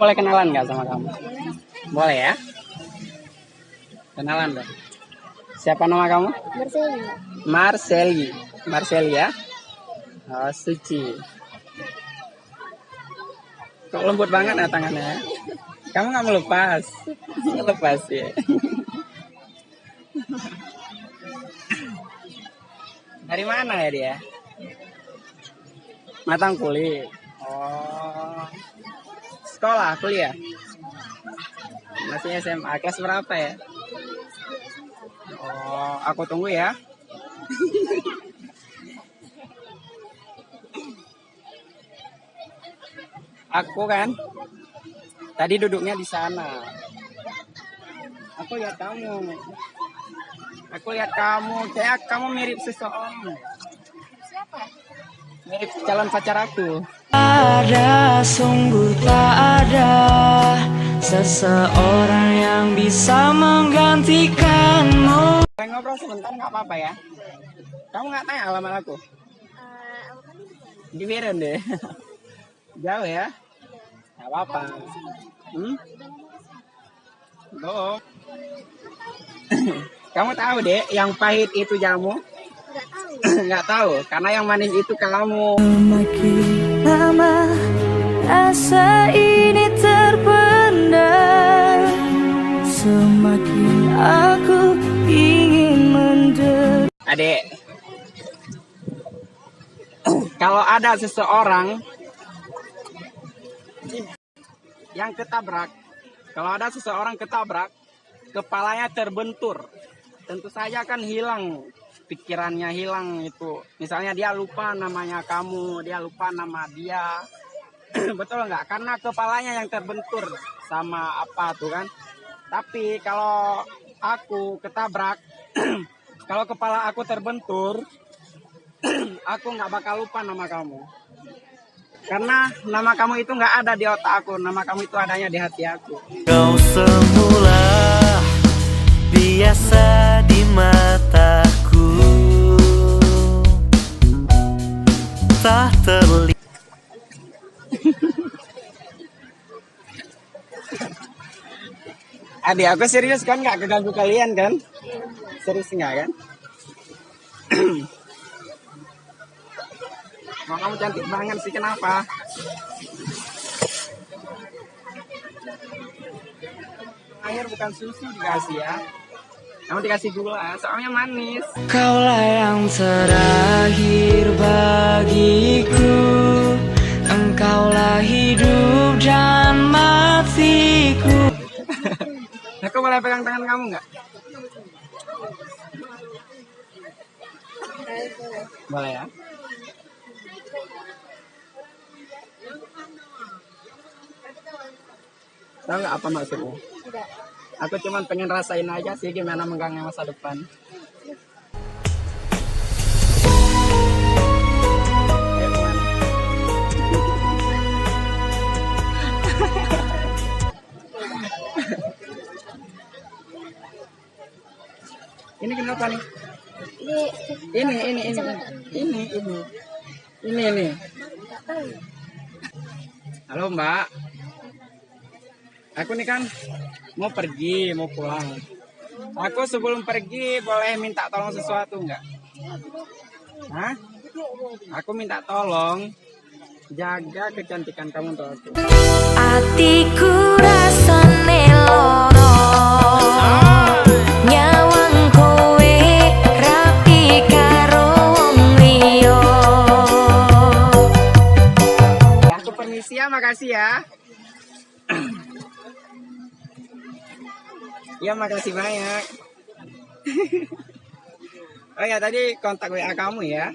boleh kenalan nggak sama kamu? Boleh ya? Kenalan dong. Siapa nama kamu? Marceli. Marceli. Marceli ya? Oh, Suci. Kok lembut banget ya tangannya? Kamu nggak mau lepas? Lepas ya. Dari mana ya dia? Matang kulit. Oh. Sekolah, kuliah. Masih SMA. Kelas berapa ya? Oh, aku tunggu ya. Aku kan tadi duduknya di sana. Aku lihat kamu. Kayak kamu mirip seseorang. Siapa? Mirip calon pacar aku. Ada, sungguh tak ada seseorang yang bisa menggantikanmu. Boleh ngobrol sebentar nggak apa-apa ya? Kamu nggak tanya alamat aku? Di Biren deh. Jauh ya? Nggak apa-apa. Oh. Kamu tahu deh, yang pahit itu jamu? Nggak tahu. Nggak tahu, karena yang manis itu kamu. Semakin lama rasa ini terpendam, semakin aku ingin menderita. Adek, kalau ada seseorang yang ketabrak, kepalanya terbentur, tentu saja kan hilang pikirannya, hilang itu. Misalnya dia lupa namanya kamu, dia lupa nama dia. Betul nggak? Karena kepalanya yang terbentur sama apa tuh kan. Tapi kalau aku ketabrak, kalau kepala aku terbentur, aku nggak bakal lupa nama kamu. Karena nama kamu itu nggak ada di otak aku, nama kamu itu adanya di hati aku. Kau semula biasa di mataku, tak terlihat. Adik, aku serius kan, nggak keganggu kalian kan? Serius nggak kan? Oh, kamu cantik banget sih, kenapa? Air bukan susu dikasih ya. Kamu dikasih gula, soalnya manis. Kaulah yang terakhir bagiku, engkaulah hidup dan matiku. Aku boleh pegang tangan kamu nggak? Boleh ya? Tahu nggak apa maksudnya? Tidak. Aku cuma pengen rasain aja sih gimana megangnya masa depan. Ini kenapa nih? Ini. Nggak tahu. Halo Mbak. Aku nih kan mau pergi, mau pulang. Aku sebelum pergi boleh minta tolong sesuatu nggak? Hah? Aku minta tolong jaga kecantikan kamu untuk aku. Atiku rasane loro, nyawang kowe rapi karo wong liya. Aku permisi ya, makasih ya. Ya, makasih banyak. Oh ya, tadi kontak WA kamu ya.